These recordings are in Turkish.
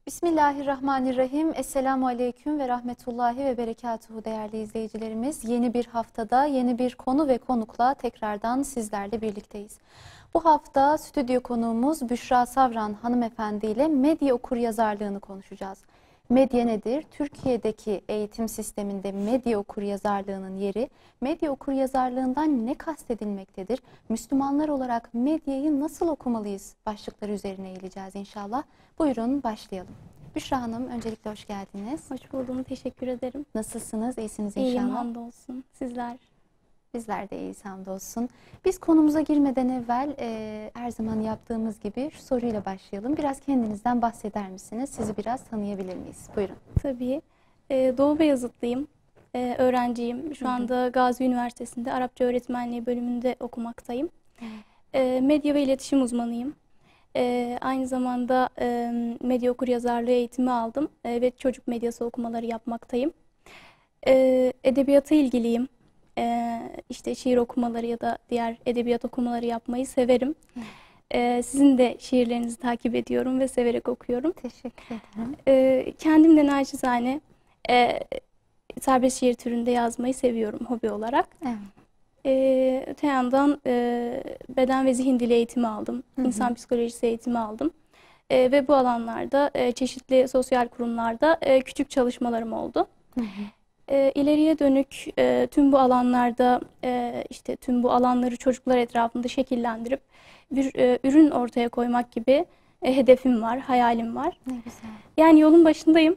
Bismillahirrahmanirrahim. Esselamu Aleyküm ve Rahmetullahi ve Berekatuhu değerli izleyicilerimiz. Yeni bir haftada yeni bir konu ve konukla tekrardan sizlerle birlikteyiz. Bu hafta stüdyo konuğumuz Büşra Savran hanımefendi ile medya okuryazarlığını konuşacağız. Medya nedir? Türkiye'deki eğitim sisteminde medya okuryazarlığının yeri, medya okuryazarlığından ne kastedilmektedir? Müslümanlar olarak medyayı nasıl okumalıyız? Başlıkları üzerine eğileceğiz inşallah. Buyurun başlayalım. Büşra Hanım, öncelikle hoş geldiniz. Hoş buldum, teşekkür ederim. Nasılsınız? İyisiniz inşallah. İyiyim, hamdolsun. Sizler? Bizler de iyiyiz, hamdolsun. Biz konumuza girmeden evvel her zaman yaptığımız gibi şu soruyla başlayalım. Biraz kendinizden bahseder misiniz? Sizi biraz tanıyabilir miyiz? Buyurun. Tabii. Doğu Beyazıtlıyım. Öğrenciyim. Şu anda Gazi Üniversitesi'nde Arapça Öğretmenliği bölümünde okumaktayım. Medya ve iletişim uzmanıyım. Aynı zamanda medya okuryazarlığı eğitimi aldım ve çocuk medyası okumaları yapmaktayım. Edebiyata ilgiliyim. İşte şiir okumaları ya da diğer edebiyat okumaları yapmayı severim. Sizin de şiirlerinizi takip ediyorum ve severek okuyorum. Teşekkür ederim. Kendim de naçizane serbest şiir türünde yazmayı seviyorum hobi olarak. Evet. Öte yandan beden ve zihin dili eğitimi aldım. İnsan psikolojisi eğitimi aldım. Ve bu alanlarda çeşitli sosyal kurumlarda küçük çalışmalarım oldu. İleriye dönük tüm bu alanlarda işte tüm bu alanları çocuklar etrafında şekillendirip bir ürün ortaya koymak gibi hedefim var, hayalim var. Ne güzel. Yani yolun başındayım.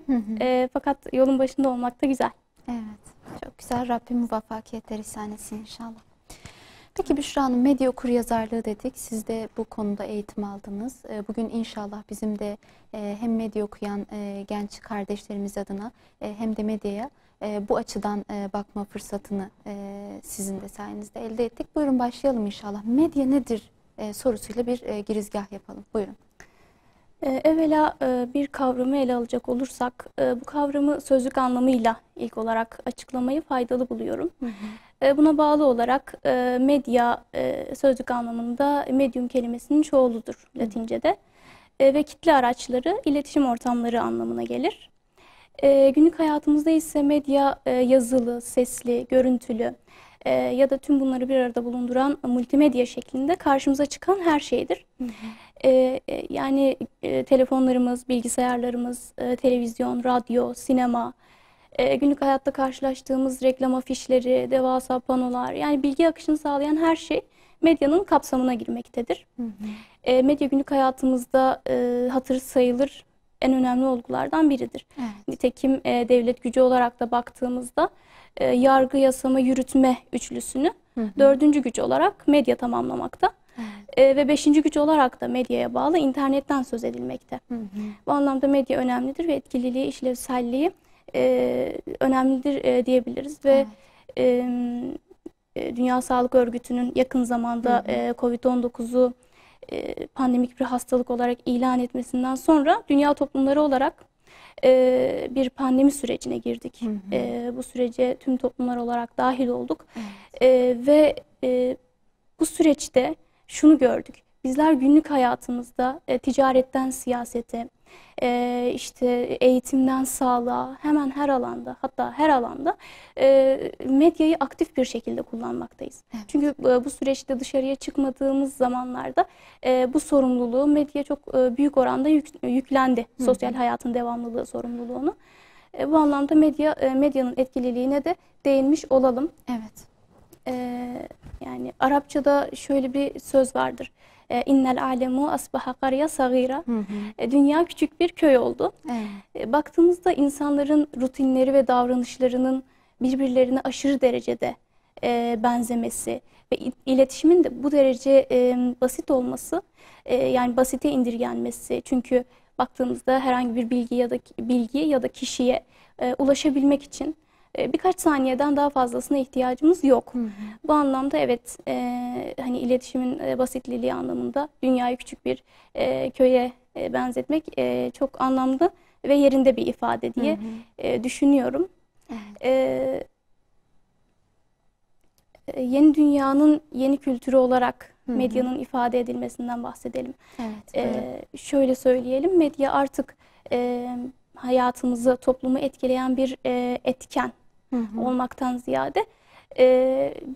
Fakat yolun başında olmak da güzel. Evet, çok güzel. Rabbim muvaffakiyetler ihsan etsin inşallah. Peki Büşra Hanım, medya okuryazarlığı dedik. Siz de bu konuda eğitim aldınız. Bugün inşallah bizim de hem medya okuyan genç kardeşlerimiz adına hem de medyaya bu açıdan bakma fırsatını sizin de sayenizde elde ettik. Buyurun başlayalım inşallah. Medya nedir sorusuyla bir girizgah yapalım. Buyurun. Evvela bir kavramı ele alacak olursak bu kavramı sözlük anlamıyla ilk olarak açıklamayı faydalı buluyorum. Buna bağlı olarak medya sözlük anlamında medium kelimesinin çoğuludur Latince'de ve kitle araçları, iletişim ortamları anlamına gelir. Günlük hayatımızda ise medya yazılı, sesli, görüntülü ya da tüm bunları bir arada bulunduran multimedya şeklinde karşımıza çıkan her şeydir. Yani telefonlarımız, bilgisayarlarımız, televizyon, radyo, sinema, günlük hayatta karşılaştığımız reklam afişleri, devasa panolar, yani bilgi akışını sağlayan her şey medyanın kapsamına girmektedir. Medya günlük hayatımızda hatırı sayılır en önemli olgulardan biridir. Evet. Nitekim devlet gücü olarak da baktığımızda yargı, yasama, yürütme üçlüsünü dördüncü güç olarak medya tamamlamakta. Ve beşinci güç olarak da medyaya bağlı internetten söz edilmekte. Bu anlamda medya önemlidir ve etkililiği, işlevselliği önemlidir diyebiliriz. Ve Dünya Sağlık Örgütü'nün yakın zamanda COVID-19'u pandemik bir hastalık olarak ilan etmesinden sonra dünya toplumları olarak bir pandemi sürecine girdik. Bu sürece tüm toplumlar olarak dahil olduk. Ve bu süreçte şunu gördük. Bizler günlük hayatımızda ticaretten siyasete, işte eğitimden sağlığa, hemen her alanda, hatta her alanda medyayı aktif bir şekilde kullanmaktayız. Evet. Çünkü bu süreçte dışarıya çıkmadığımız zamanlarda bu sorumluluğu medya çok büyük oranda yüklendi. Sosyal hayatın devamlılığı sorumluluğunu. Bu anlamda medyanın etkililiğine de değinmiş olalım. Evet. Yani Arapçada şöyle bir söz vardır. İnnel alemu asbaha qarya sagira. Dünya küçük bir köy oldu. Baktığımızda insanların rutinleri ve davranışlarının birbirlerine aşırı derecede benzemesi ve iletişimin de bu derece basit olması, yani basite indirgenmesi. Çünkü baktığımızda herhangi bir bilgi ya da kişiye ulaşabilmek için birkaç saniyeden daha fazlasına ihtiyacımız yok. Bu anlamda evet, hani iletişimin basitliliği anlamında dünyayı küçük bir köye benzetmek çok anlamlı ve yerinde bir ifade diye düşünüyorum. Yeni dünyanın yeni kültürü olarak Medyanın ifade edilmesinden bahsedelim. Evet, Şöyle söyleyelim, medya artık hayatımızı, toplumu etkileyen bir etken olmaktan ziyade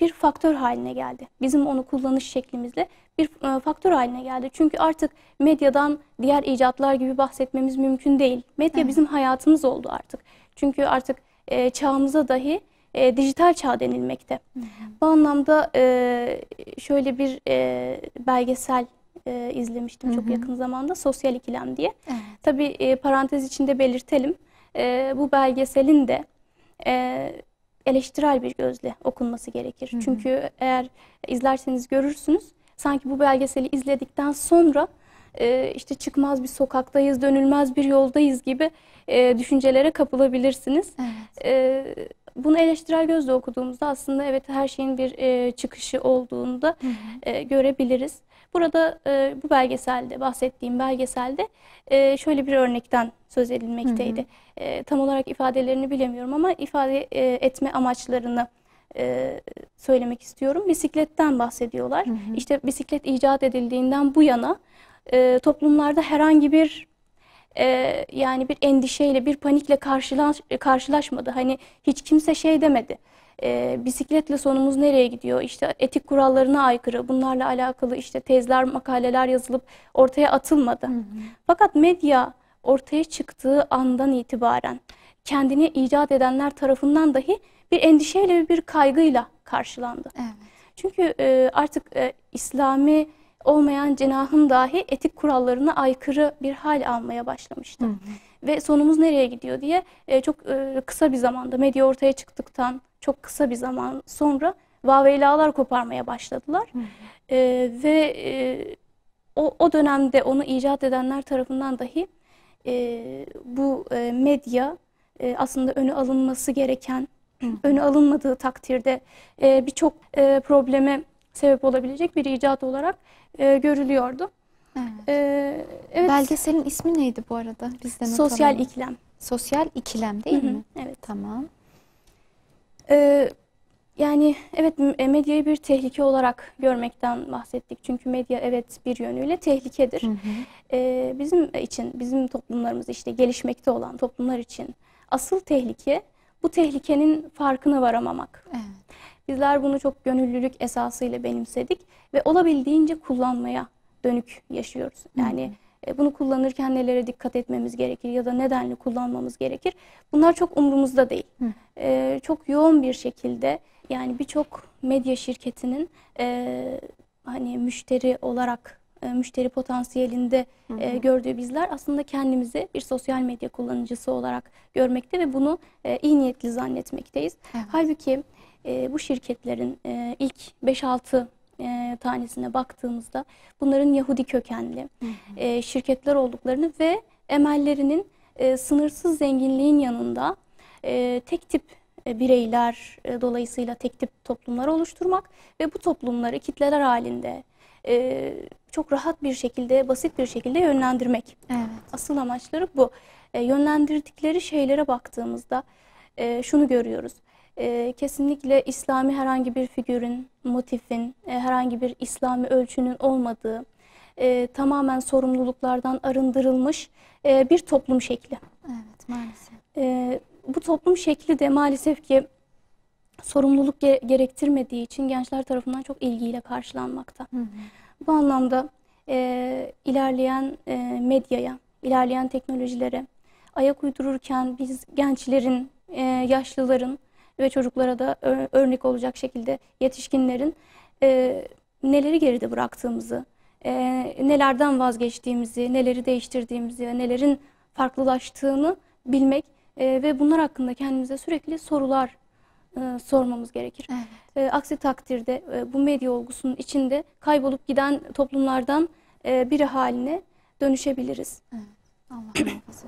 bir faktör haline geldi. Bizim onu kullanış şeklimizle bir faktör haline geldi. Çünkü artık medyadan diğer icatlar gibi bahsetmemiz mümkün değil. Medya bizim hayatımız oldu artık. Çünkü artık çağımıza dahi dijital çağ denilmekte. Bu anlamda şöyle bir belgesel izlemiştim çok yakın zamanda, Sosyal İkilem diye. evet. Tabii parantez içinde belirtelim. Bu belgeselin de eleştirel bir gözle okunması gerekir. Çünkü eğer izlerseniz görürsünüz, sanki bu belgeseli izledikten sonra işte çıkmaz bir sokaktayız, dönülmez bir yoldayız gibi düşüncelere kapılabilirsiniz. Evet. Bunu eleştirel gözle okuduğumuzda aslında evet, her şeyin bir çıkışı olduğunu da görebiliriz. Burada bu belgeselde, bahsettiğim belgeselde şöyle bir örnekten söz edilmekteydi. Tam olarak ifadelerini bilemiyorum ama ifade etme amaçlarını söylemek istiyorum. Bisikletten bahsediyorlar. İşte bisiklet icat edildiğinden bu yana toplumlarda herhangi bir yani bir endişeyle, bir panikle karşılaşmadı. Hani hiç kimse şey demedi. Bisikletle sonumuz nereye gidiyor? İşte etik kurallarına aykırı. Bunlarla alakalı işte tezler, makaleler yazılıp ortaya atılmadı. Fakat medya ortaya çıktığı andan itibaren kendini icat edenler tarafından dahi bir endişeyle ve bir kaygıyla karşılandı. Evet. Çünkü artık İslami olmayan cenahın dahi etik kurallarına aykırı bir hal almaya başlamıştı. Ve sonumuz nereye gidiyor diye çok kısa bir zamanda, medya ortaya çıktıktan çok kısa bir zaman sonra vaveylalar koparmaya başladılar. Ve o dönemde onu icat edenler tarafından dahi bu medya aslında önü alınması gereken, önü alınmadığı takdirde birçok probleme sebep olabilecek bir icat olarak görülüyordu. Evet. Belgeselin ismi neydi bu arada? Biz de not Sosyal alalım. İkilem. Sosyal İkilem değil mi? Evet. Tamam. Yani evet, medyayı bir tehlike olarak görmekten bahsettik. Çünkü medya evet bir yönüyle tehlikedir. Bizim için, bizim toplumlarımız, işte gelişmekte olan toplumlar için asıl tehlike bu tehlikenin farkına varamamak. Evet. Bizler bunu çok gönüllülük esasıyla benimsedik ve olabildiğince kullanmaya dönük yaşıyoruz. Yani bunu kullanırken nelere dikkat etmemiz gerekir ya da nedenli kullanmamız gerekir. Bunlar çok umurumuzda değil. Çok yoğun bir şekilde, yani birçok medya şirketinin hani müşteri olarak, müşteri potansiyelinde gördüğü bizler aslında kendimizi bir sosyal medya kullanıcısı olarak görmekte ve bunu iyi niyetli zannetmekteyiz. Evet. Halbuki bu şirketlerin ilk 5-6 tanesine baktığımızda bunların Yahudi kökenli şirketler olduklarını ve emellerinin sınırsız zenginliğin yanında tek tip bireyler, dolayısıyla tek tip toplumlar oluşturmak ve bu toplumları kitleler halinde çok rahat bir şekilde, basit bir şekilde yönlendirmek. Evet. Asıl amaçları bu. Yönlendirdikleri şeylere baktığımızda şunu görüyoruz. Kesinlikle İslami herhangi bir figürün, motifin, herhangi bir İslami ölçünün olmadığı, tamamen sorumluluklardan arındırılmış bir toplum şekli. Evet, maalesef. Bu toplum şekli de maalesef ki sorumluluk gerektirmediği için gençler tarafından çok ilgiyle karşılanmakta. Bu anlamda ilerleyen medyaya, ilerleyen teknolojilere ayak uydururken biz gençlerin, yaşlıların ve çocuklara da örnek olacak şekilde yetişkinlerin neleri geride bıraktığımızı, nelerden vazgeçtiğimizi, neleri değiştirdiğimizi ve nelerin farklılaştığını bilmek ve bunlar hakkında kendimize sürekli sorular sormamız gerekir. Evet. Aksi takdirde bu medya olgusunun içinde kaybolup giden toplumlardan biri haline dönüşebiliriz. Evet. Allah muhafaza.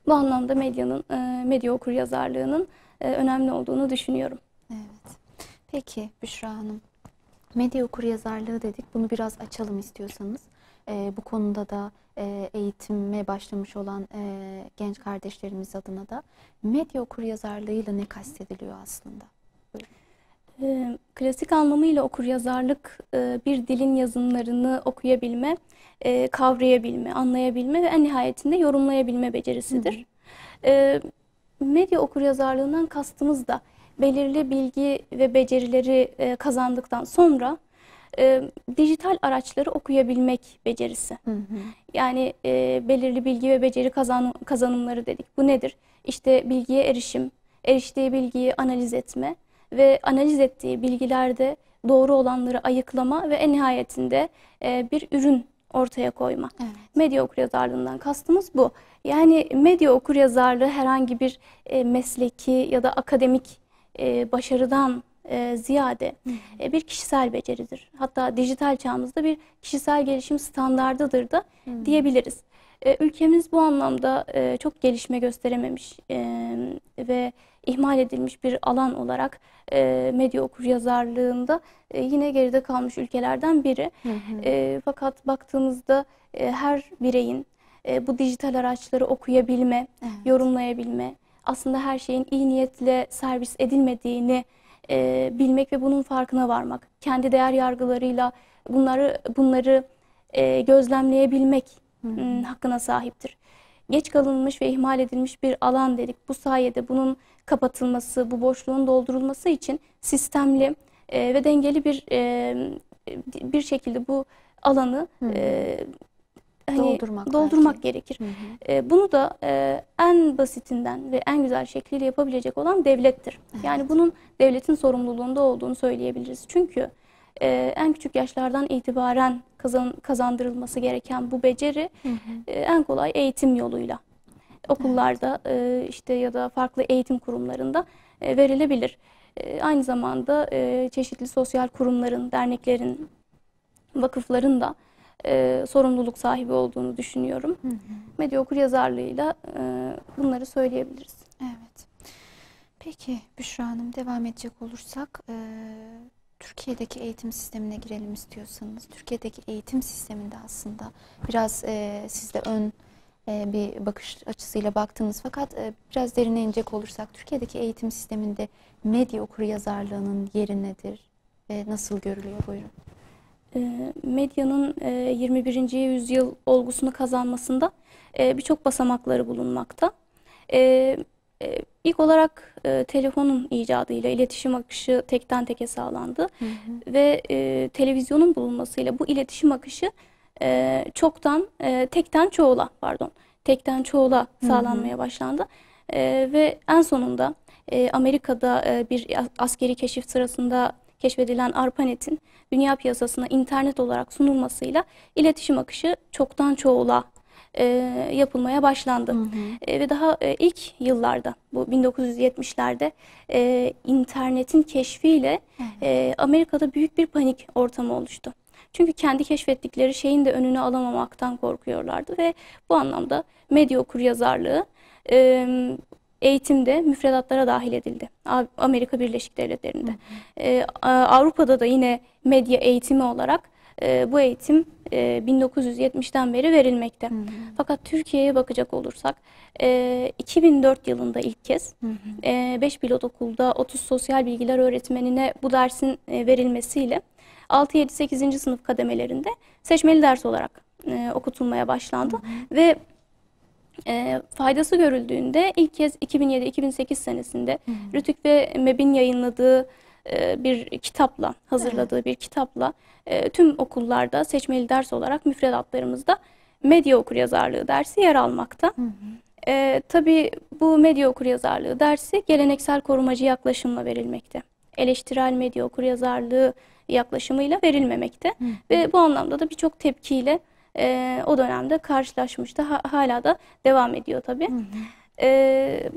Bu anlamda medyanın, medya okuryazarlığının önemli olduğunu düşünüyorum. Evet. Peki Büşra Hanım, medya okuryazarlığı dedik. Bunu biraz açalım istiyorsanız. Bu konuda da eğitime başlamış olan genç kardeşlerimiz adına da medya okuryazarlığıyla ne kastediliyor aslında? Klasik anlamıyla okuryazarlık bir dilin yazımlarını okuyabilme, kavrayabilme, anlayabilme ve en nihayetinde yorumlayabilme becerisidir. Medya okuryazarlığından kastımız da belirli bilgi ve becerileri kazandıktan sonra dijital araçları okuyabilmek becerisi. Yani belirli bilgi ve beceri kazanımları dedik. Bu nedir? İşte bilgiye erişim, eriştiği bilgiyi analiz etme ve analiz ettiği bilgilerde doğru olanları ayıklama ve en nihayetinde bir ürün ortaya koyma. Evet. Medya okuryazarlığından kastımız bu. Yani medya okuryazarlığı herhangi bir mesleki ya da akademik başarıdan ziyade bir kişisel beceridir. Hatta dijital çağımızda bir kişisel gelişim standardıdır da diyebiliriz. Ülkemiz bu anlamda çok gelişme gösterememiş ve ihmal edilmiş bir alan olarak medya okuryazarlığında yine geride kalmış ülkelerden biri. Fakat baktığımızda her bireyin bu dijital araçları okuyabilme, yorumlayabilme, aslında her şeyin iyi niyetle servis edilmediğini bilmek ve bunun farkına varmak, kendi değer yargılarıyla bunları gözlemleyebilmek hakkına sahiptir. Geç kalınmış ve ihmal edilmiş bir alan dedik. Bu sayede bunun kapatılması, bu boşluğun doldurulması için sistemli ve dengeli bir şekilde bu alanı doldurmak gerekir. Bunu da en basitinden ve en güzel şekliyle yapabilecek olan devlettir. Evet. Yani bunun devletin sorumluluğunda olduğunu söyleyebiliriz. Çünkü en küçük yaşlardan itibaren kazandırılması gereken bu beceri en kolay eğitim yoluyla okullarda işte ya da farklı eğitim kurumlarında verilebilir. Aynı zamanda çeşitli sosyal kurumların, derneklerin, vakıfların da sorumluluk sahibi olduğunu düşünüyorum. Medya okuryazarlığıyla bunları söyleyebiliriz. Evet. Peki Büşra Hanım, devam edecek olursak Türkiye'deki eğitim sistemine girelim istiyorsanız. Türkiye'deki eğitim sisteminde aslında biraz siz de ön bir bakış açısıyla baktınız. Fakat biraz derine inecek olursak Türkiye'deki eğitim sisteminde medya okuryazarlığının yeri nedir ve nasıl görülüyor? Buyurun. Medyanın 21. yüzyıl olgusunu kazanmasında birçok basamakları bulunmakta. İlk olarak telefonun icadıyla iletişim akışı tekten teke sağlandı. Ve televizyonun bulunmasıyla bu iletişim akışı tekten çoğula sağlanmaya başlandı. Ve en sonunda Amerika'da bir askeri keşif sırasında keşfedilen ARPANET'in dünya piyasasına internet olarak sunulmasıyla iletişim akışı çoktan çoğula yapılmaya başlandı. Ve daha ilk yıllarda, bu 1970'lerde internetin keşfiyle Amerika'da büyük bir panik ortamı oluştu. Çünkü kendi keşfettikleri şeyin de önünü alamamaktan korkuyorlardı ve bu anlamda medya okuryazarlığı eğitimde müfredatlara dahil edildi. Amerika Birleşik Devletleri'nde. Avrupa'da da yine medya eğitimi olarak bu eğitim 1970'ten beri verilmekte. Fakat Türkiye'ye bakacak olursak 2004 yılında ilk kez 5 pilot okulda 30 sosyal bilgiler öğretmenine bu dersin verilmesiyle 6, 7, 8. sınıf kademelerinde seçmeli ders olarak okutulmaya başlandı. Ve faydası görüldüğünde ilk kez 2007-2008 senesinde Rütük ve MEB'in yayınladığı bir kitapla, hazırladığı bir kitapla tüm okullarda seçmeli ders olarak müfredatlarımızda medya okuryazarlığı dersi yer almakta. Tabii bu medya okuryazarlığı dersi geleneksel korumacı yaklaşımla verilmekte. Eleştirel medya okuryazarlığı yaklaşımıyla verilmemekte. Ve bu anlamda da birçok tepkiyle o dönemde karşılaşmıştı. Hala da devam ediyor tabii.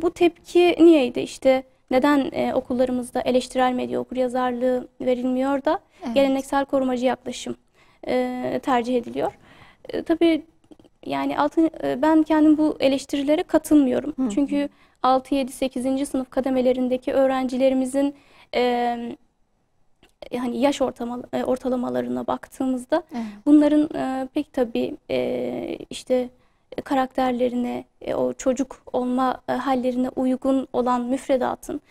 Bu tepki niyeydi? İşte neden okullarımızda eleştirel medya okuryazarlığı verilmiyor da geleneksel korumacı yaklaşım tercih ediliyor? Tabii yani ben kendim bu eleştirilere katılmıyorum. Çünkü 6, 7, 8. sınıf kademelerindeki öğrencilerimizin hani yaş ortalamalarına baktığımızda bunların pek tabii işte karakterlerine, o çocuk olma hallerine uygun olan müfredatın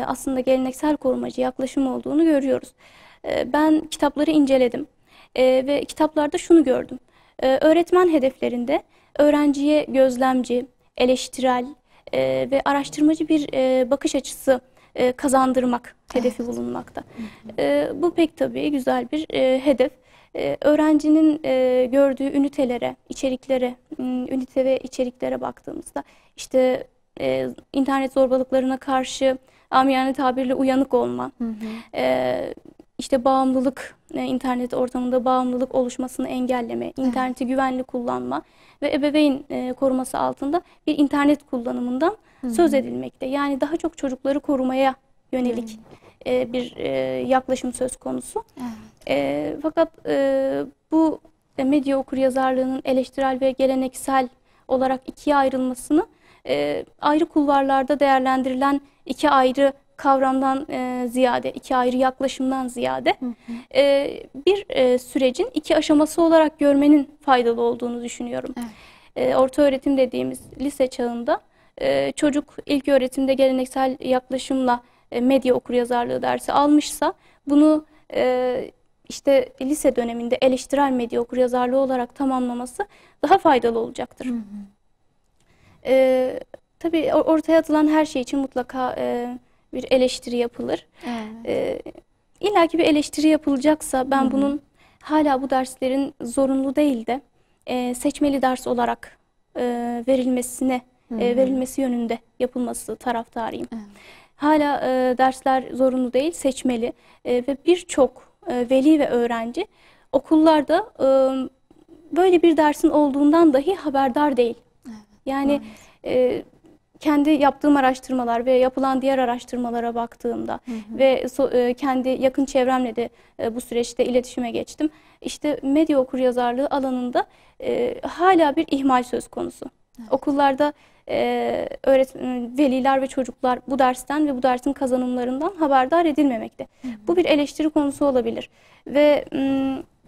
aslında geleneksel korumacı yaklaşım olduğunu görüyoruz. Ben kitapları inceledim ve kitaplarda şunu gördüm. Öğretmen hedeflerinde öğrenciye gözlemci, eleştirel ve araştırmacı bir bakış açısı kazandırmak hedefi bulunmakta. Bu pek tabii güzel bir hedef. Öğrencinin gördüğü ünitelere, içeriklere, ünite ve içeriklere baktığımızda işte internet zorbalıklarına karşı amiyane tabirle uyanık olma, işte bağımlılık, internet ortamında bağımlılık oluşmasını engelleme, interneti güvenli kullanma ve ebeveyn koruması altında bir internet kullanımından söz edilmekte. Yani daha çok çocukları korumaya yönelik bir yaklaşım söz konusu. Fakat bu medya okuryazarlığının eleştirel ve geleneksel olarak ikiye ayrılmasını ayrı kulvarlarda değerlendirilen iki ayrı kavramdan ziyade, iki ayrı yaklaşımdan ziyade bir sürecin iki aşaması olarak görmenin faydalı olduğunu düşünüyorum. Orta öğretim dediğimiz lise çağında çocuk ilk öğretimde geleneksel yaklaşımla medya okuryazarlığı dersi almışsa bunu işte lise döneminde eleştirel medya okuryazarlığı olarak tamamlaması daha faydalı olacaktır. Tabii ortaya atılan her şey için mutlaka bir eleştiri yapılır. İlla ki bir eleştiri yapılacaksa ben bunun hala bu derslerin zorunlu değil de seçmeli ders olarak verilmesi yönünde yapılması taraftarıyım. Hala dersler zorunlu değil, seçmeli ve birçok veli ve öğrenci okullarda böyle bir dersin olduğundan dahi haberdar değil. Yani kendi yaptığım araştırmalar ve yapılan diğer araştırmalara baktığımda ve kendi yakın çevremle de bu süreçte iletişime geçtim. İşte medya okuryazarlığı alanında hala bir ihmal söz konusu. Okullarda veliler ve çocuklar bu dersten ve bu dersin kazanımlarından haberdar edilmemekte. Bu bir eleştiri konusu olabilir. Ve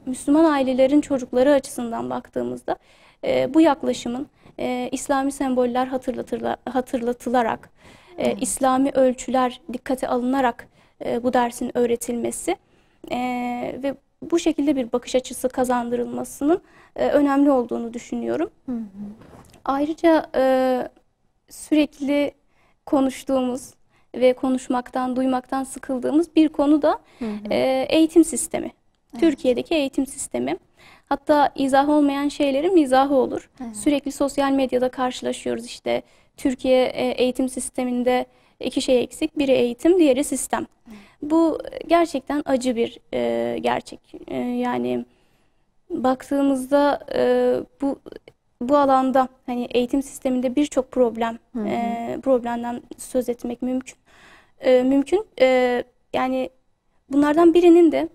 Müslüman ailelerin çocukları açısından baktığımızda bu yaklaşımın İslami semboller hatırlatılarak, İslami ölçüler dikkate alınarak bu dersin öğretilmesi ve bu şekilde bir bakış açısı kazandırılmasının önemli olduğunu düşünüyorum. Ayrıca sürekli konuştuğumuz ve konuşmaktan, duymaktan sıkıldığımız bir konu da eğitim sistemi. Türkiye'deki eğitim sistemi. Hatta izah olmayan şeylerin mizahı olur. Sürekli sosyal medyada karşılaşıyoruz işte. Türkiye eğitim sisteminde iki şey eksik. Biri eğitim, diğeri sistem. Bu gerçekten acı bir gerçek. Yani baktığımızda bu alanda hani eğitim sisteminde birçok problemden söz etmek mümkün. Yani bunlardan birinin de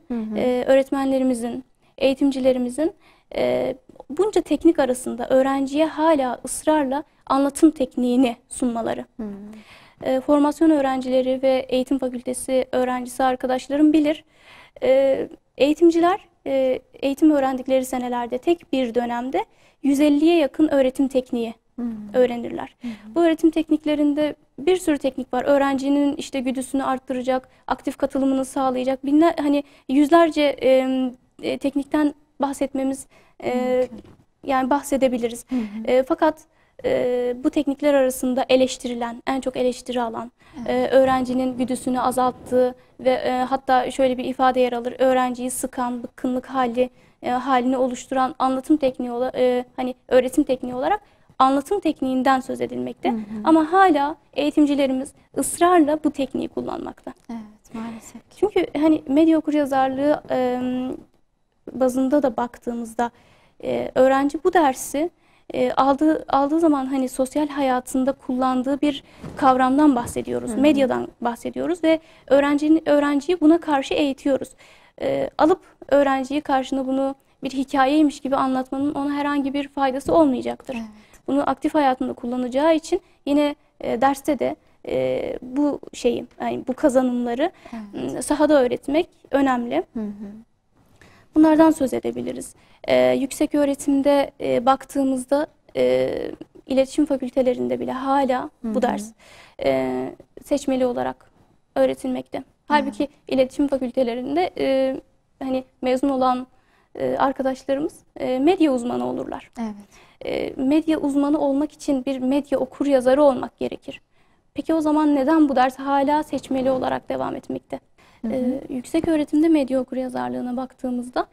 öğretmenlerimizin, eğitimcilerimizin bunca teknik arasında öğrenciye hala ısrarla anlatım tekniğini sunmaları. Formasyon öğrencileri ve eğitim fakültesi öğrencisi arkadaşlarım bilir. Eğitimciler eğitim öğrendikleri senelerde tek bir dönemde 150'ye yakın öğretim tekniği öğrenirler. Bu öğretim tekniklerinde bir sürü teknik var. Öğrencinin işte güdüsünü arttıracak, aktif katılımını sağlayacak, hani yüzlerce teknikten bahsetmemiz yani bahsedebiliriz. Fakat bu teknikler arasında en çok eleştiri alan, öğrencinin güdüsünü azalttığı ve hatta şöyle bir ifade yer alır: öğrenciyi sıkan, bıkkınlık halini oluşturan anlatım tekniği hani öğretim tekniği olarak anlatım tekniğinden söz edilmekte. Ama hala eğitimcilerimiz ısrarla bu tekniği kullanmakta. Evet, maalesef. Çünkü hani medya okuryazarlığı bazında da baktığımızda öğrenci bu dersi aldığı zaman hani sosyal hayatında kullandığı bir kavramdan bahsediyoruz. Medyadan bahsediyoruz ve öğrenciyi buna karşı eğitiyoruz. Alıp öğrenciyi karşına bunu bir hikayeymiş gibi anlatmanın ona herhangi bir faydası olmayacaktır. Evet. Bunu aktif hayatında kullanacağı için yine derste de bu yani bu kazanımları sahada öğretmek önemli. Bunlardan söz edebiliriz. Yüksek öğretimde baktığımızda iletişim fakültelerinde bile hala bu ders seçmeli olarak öğretilmekte. Halbuki iletişim fakültelerinde hani mezun olan arkadaşlarımız medya uzmanı olurlar. Evet. Medya uzmanı olmak için bir medya okuryazarı olmak gerekir. Peki o zaman neden bu ders hala seçmeli olarak devam etmekte? Yüksek öğretimde medya okuryazarlığına baktığımızda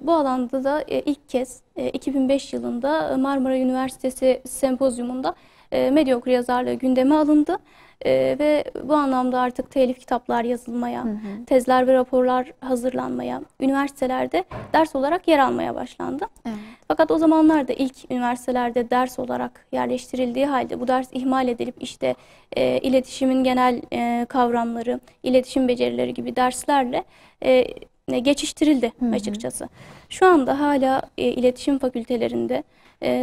bu alanda da ilk kez 2005 yılında Marmara Üniversitesi sempozyumunda medya okuryazarlığı gündeme alındı. Ve bu anlamda artık telif kitaplar yazılmaya, tezler ve raporlar hazırlanmaya, üniversitelerde ders olarak yer almaya başlandı. Evet. Fakat o zamanlarda ilk üniversitelerde ders olarak yerleştirildiği halde bu ders ihmal edilip işte iletişimin genel kavramları, iletişim becerileri gibi derslerle geçiştirildi açıkçası. Şu anda hala iletişim fakültelerinde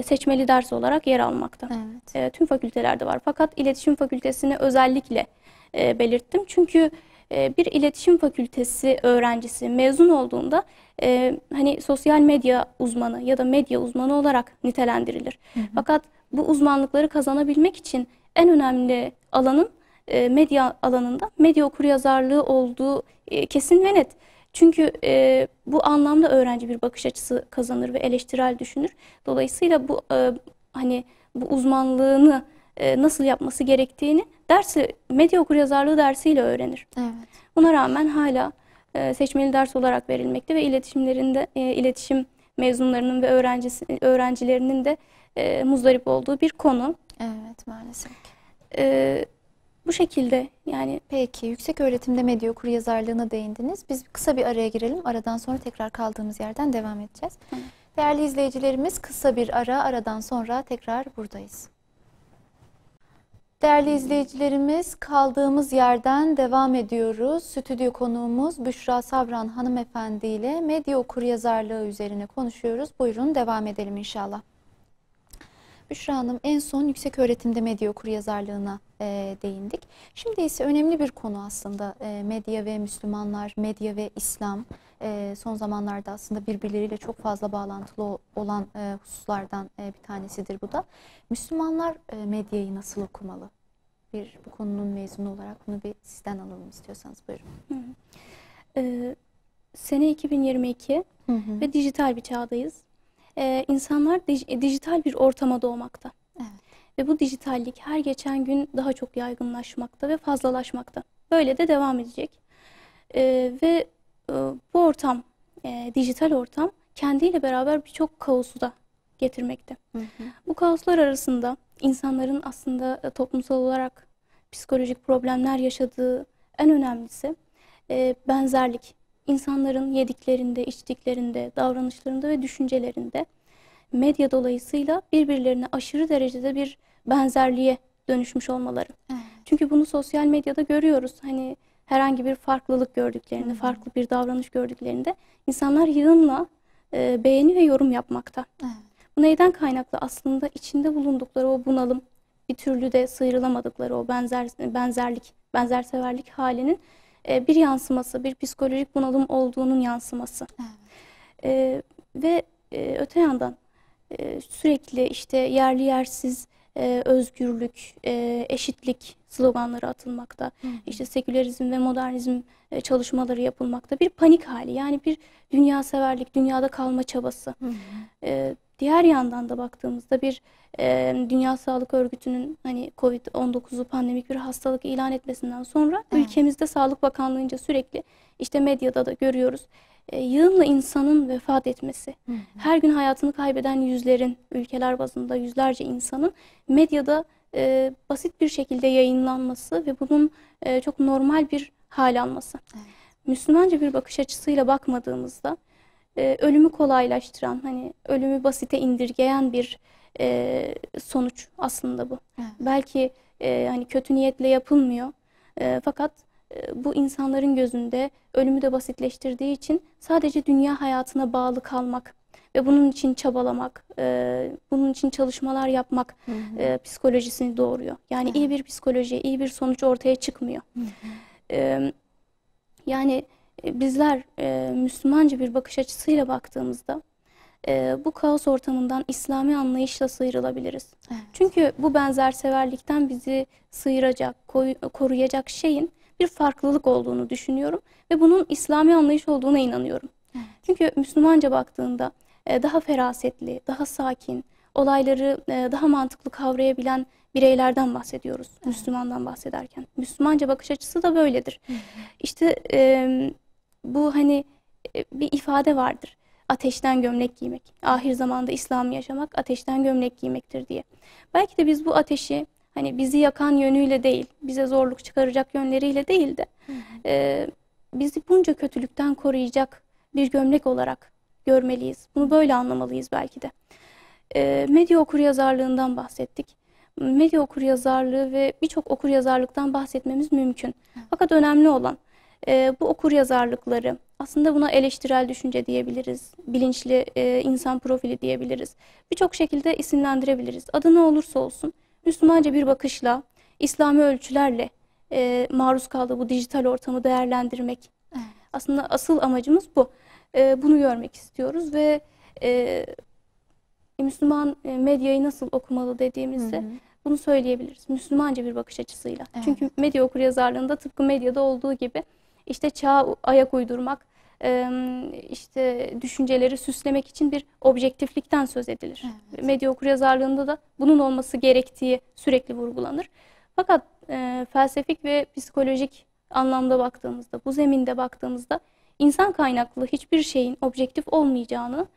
seçmeli ders olarak yer almakta. Evet. Tüm fakültelerde var. Fakat iletişim fakültesini özellikle belirttim. Çünkü bir iletişim fakültesi öğrencisi mezun olduğunda hani sosyal medya uzmanı ya da medya uzmanı olarak nitelendirilir. Fakat bu uzmanlıkları kazanabilmek için en önemli alanın medya alanında medya okuryazarlığı olduğu kesin ve net. Çünkü bu anlamda öğrenci bir bakış açısı kazanır ve eleştirel düşünür. Dolayısıyla bu hani bu uzmanlığını nasıl yapması gerektiğini medya okuryazarlığı dersiyle öğrenir. Evet. Buna rağmen hala seçmeli ders olarak verilmekte ve iletişim mezunlarının ve öğrencilerinin de muzdarip olduğu bir konu. Evet, maalesef. Bu şekilde yani. Peki, yüksek öğretimde medya okuryazarlığına değindiniz. Biz kısa bir araya girelim. Aradan sonra tekrar kaldığımız yerden devam edeceğiz. Değerli izleyicilerimiz, kısa bir aradan sonra tekrar buradayız. Değerli izleyicilerimiz, kaldığımız yerden devam ediyoruz. Stüdyo konuğumuz Büşra Savran hanımefendi ile medya okuryazarlığı üzerine konuşuyoruz. Buyurun devam edelim inşallah. Büşra Hanım, en son yüksek öğretimde medya okuryazarlığına değindik. Şimdi ise önemli bir konu aslında medya ve Müslümanlar, medya ve İslam. Son zamanlarda aslında birbirleriyle çok fazla bağlantılı olan hususlardan bir tanesidir bu da. Müslümanlar medyayı nasıl okumalı? Bu konunun mezunu olarak bunu bir sizden alalım istiyorsanız, buyurun. Sene 2022 ve dijital bir çağdayız. İnsanlar dijital bir ortama doğmakta. Evet. Ve bu dijitallik her geçen gün daha çok yaygınlaşmakta ve fazlalaşmakta. Böyle de devam edecek. Ve bu ortam, dijital ortam kendiyle beraber birçok kaosu da getirmekte. Bu kaoslar arasında insanların aslında toplumsal olarak psikolojik problemler yaşadığı en önemlisi benzerlik. İnsanların yediklerinde, içtiklerinde, davranışlarında ve düşüncelerinde medya dolayısıyla birbirlerine aşırı derecede bir benzerliğe dönüşmüş olmaları. Evet. Çünkü bunu sosyal medyada görüyoruz. Hani herhangi bir farklılık gördüklerinde, farklı bir davranış gördüklerinde insanlar yığınla beğeni ve yorum yapmakta. Evet. Bu neyden kaynaklı? Aslında içinde bulundukları o bunalım, bir türlü de sıyrılamadıkları o benzerseverlik halinin bir yansıması, bir psikolojik bunalım olduğunun yansıması. Evet. Ve öte yandan sürekli işte yerli yersiz özgürlük, eşitlik sloganları atılmakta. İşte sekülerizm ve modernizm çalışmaları yapılmakta. Bir panik hali, yani bir dünyaseverlik, dünyada kalma çabası. Diğer yandan da baktığımızda bir Dünya Sağlık Örgütü'nün hani Covid-19'u pandemik bir hastalık ilan etmesinden sonra ülkemizde Sağlık Bakanlığı'nca sürekli işte medyada da görüyoruz. Yığınla insanın vefat etmesi, her gün hayatını kaybeden yüzlerin, ülkeler bazında yüzlerce insanın medyada basit bir şekilde yayınlanması ve bunun çok normal bir hal alması. Evet. Müslümanca bir bakış açısıyla bakmadığımızda ölümü kolaylaştıran, hani ölümü basite indirgeyen bir sonuç aslında bu. Evet. Belki hani kötü niyetle yapılmıyor, fakat bu insanların gözünde ölümü de basitleştirdiği için sadece dünya hayatına bağlı kalmak ve bunun için çabalamak, bunun için çalışmalar yapmak psikolojisini doğuruyor. Yani iyi bir psikoloji, iyi bir sonuç ortaya çıkmıyor. Yani bizler Müslümanca bir bakış açısıyla baktığımızda bu kaos ortamından İslami anlayışla sıyrılabiliriz. Evet. Çünkü bu benzerseverlikten bizi sıyıracak, koruyacak şeyin bir farklılık olduğunu düşünüyorum ve bunun İslami anlayış olduğuna inanıyorum. Evet. Çünkü Müslümanca baktığında daha ferasetli, daha sakin, olayları daha mantıklı kavrayabilen bireylerden bahsediyoruz. Evet. Müslümandan bahsederken. Müslümanca bakış açısı da böyledir. Hı hı. İşte bu hani bir ifade vardır. Ateşten gömlek giymek. Ahir zamanda İslam'ı yaşamak ateşten gömlek giymektir diye. Belki de biz bu ateşi hani bizi yakan yönüyle değil, bize zorluk çıkaracak yönleriyle değil de bizi bunca kötülükten koruyacak bir gömlek olarak görmeliyiz. Bunu böyle anlamalıyız belki de. Medya okuryazarlığından bahsettik. Medya okuryazarlığı ve birçok okuryazarlıktan bahsetmemiz mümkün. Fakat önemli olan bu okuryazarlıkları, aslında buna eleştirel düşünce diyebiliriz, bilinçli insan profili diyebiliriz. Birçok şekilde isimlendirebiliriz. Adı ne olursa olsun Müslümanca bir bakışla, İslami ölçülerle maruz kaldığı bu dijital ortamı değerlendirmek. Evet. Aslında asıl amacımız bu. Bunu görmek istiyoruz ve Müslüman medyayı nasıl okumalı dediğimizde bunu söyleyebiliriz. Müslümanca bir bakış açısıyla. Evet. Çünkü medya okuryazarlığında tıpkı medyada olduğu gibi işte çağa ayak uydurmak, işte düşünceleri süslemek için bir objektiflikten söz edilir. Evet. Medya okuryazarlığında da bunun olması gerektiği sürekli vurgulanır. Fakat felsefik ve psikolojik anlamda baktığımızda, bu zeminde baktığımızda insan kaynaklı hiçbir şeyin objektif olmayacağını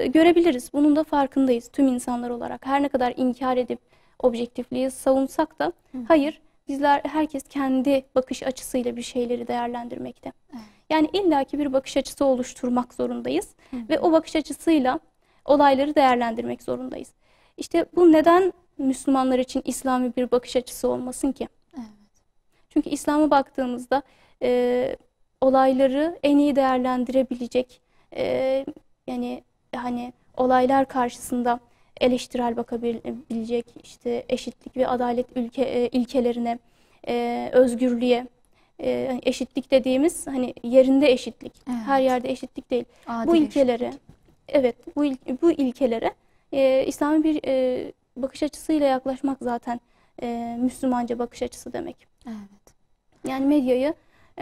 görebiliriz. Bunun da farkındayız tüm insanlar olarak. Her ne kadar inkar edip objektifliği savunsak da hayır, bizler herkes kendi bakış açısıyla bir şeyleri değerlendirmekte. Evet. Yani illaki bir bakış açısı oluşturmak zorundayız ve o bakış açısıyla olayları değerlendirmek zorundayız. İşte bu neden Müslümanlar için İslami bir bakış açısı olmasın ki? Evet. Çünkü İslam'a baktığımızda olayları en iyi değerlendirebilecek, yani hani olaylar karşısında eleştirel bakabilecek, işte eşitlik ve adalet ilkelerine, özgürlüğe, eşitlik dediğimiz hani yerinde eşitlik, evet. Her yerde eşitlik değil. Adil bu ilkelere, eşitlik. Evet, bu ilkelere İslami bir bakış açısıyla yaklaşmak zaten Müslümanca bakış açısı demek. Evet. Yani medyayı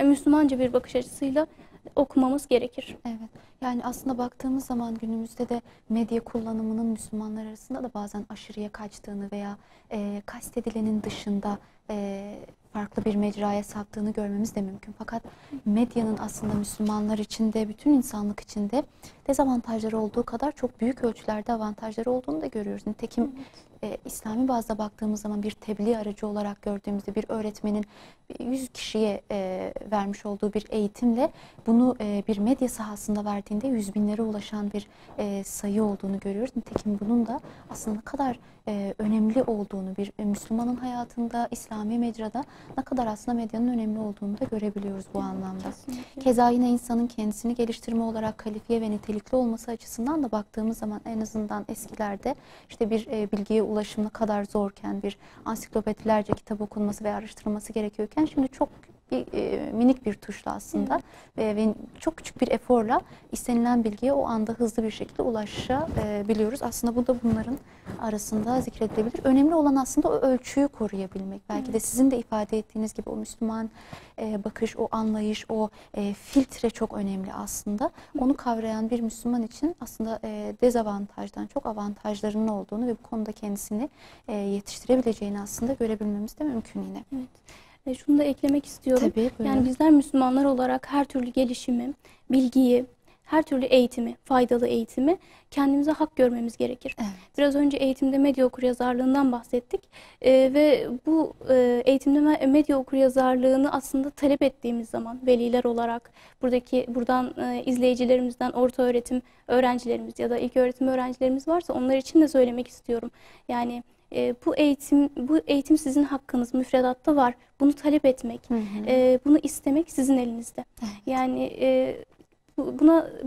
Müslümanca bir bakış açısıyla okumamız gerekir. Evet. Yani aslında baktığımız zaman günümüzde de medya kullanımının Müslümanlar arasında da bazen aşırıya kaçtığını veya kastedilenin dışında farklı bir mecraya saptığını görmemiz de mümkün. Fakat medyanın aslında Müslümanlar için de bütün insanlık için de dezavantajları olduğu kadar çok büyük ölçülerde avantajları olduğunu da görüyoruz. Nitekim İslami bazda baktığımız zaman bir tebliğ aracı olarak gördüğümüzde bir öğretmenin 100 kişiye vermiş olduğu bir eğitimle bunu bir medya sahasında verdiğinde yüz binlere ulaşan bir sayı olduğunu görüyoruz. Nitekim bunun da aslında ne kadar önemli olduğunu, bir Müslümanın hayatında, İslami mecrada ne kadar aslında medyanın önemli olduğunu da görebiliyoruz bu anlamda. Kesinlikle. Keza yine insanın kendisini geliştirme olarak kalifiye ve nitelikli olması açısından da baktığımız zaman en azından eskilerde işte bir bilgiye ulaşım ne kadar zorken, bir ansiklopedilerce kitap okunması ve araştırılması gerekiyorken şimdi çok minik bir tuşla aslında ve çok küçük bir eforla istenilen bilgiye o anda hızlı bir şekilde ulaşabiliyoruz. Aslında bu da bunların arasında zikredilebilir. Önemli olan aslında o ölçüyü koruyabilmek. Belki de sizin de ifade ettiğiniz gibi o Müslüman bakış, o anlayış, o filtre çok önemli aslında. Onu kavrayan bir Müslüman için aslında dezavantajdan çok avantajlarının olduğunu ve bu konuda kendisini yetiştirebileceğini aslında görebilmemiz de mümkün yine. Evet. Şunu da eklemek istiyorum. Tabii, yani bizler Müslümanlar olarak her türlü gelişimi, bilgiyi, her türlü eğitimi, faydalı eğitimi kendimize hak görmemiz gerekir. Evet. Biraz önce eğitimde medya okuryazarlığından bahsettik. Ve bu eğitimde medya okuryazarlığını aslında talep ettiğimiz zaman veliler olarak buradan izleyicilerimizden orta öğretim öğrencilerimiz ya da ilköğretim öğrencilerimiz varsa onlar için de söylemek istiyorum. Yani bu eğitim sizin hakkınız, müfredatta var. Bunu talep etmek, bunu istemek sizin elinizde. Evet. Yani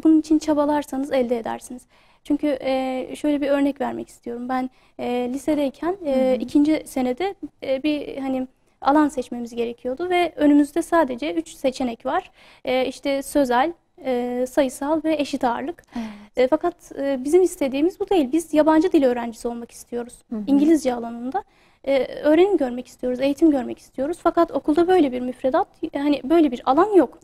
bunun için çabalarsanız elde edersiniz. Çünkü şöyle bir örnek vermek istiyorum. Ben lisedeyken ikinci senede bir hani alan seçmemiz gerekiyordu ve önümüzde sadece 3 seçenek var. İşte sözel, sayısal ve eşit ağırlık. Evet. Fakat bizim istediğimiz bu değil. Biz yabancı dil öğrencisi olmak istiyoruz. Hı hı. İngilizce alanında öğrenim görmek istiyoruz, eğitim görmek istiyoruz. Fakat okulda böyle bir müfredat, hani böyle bir alan yok.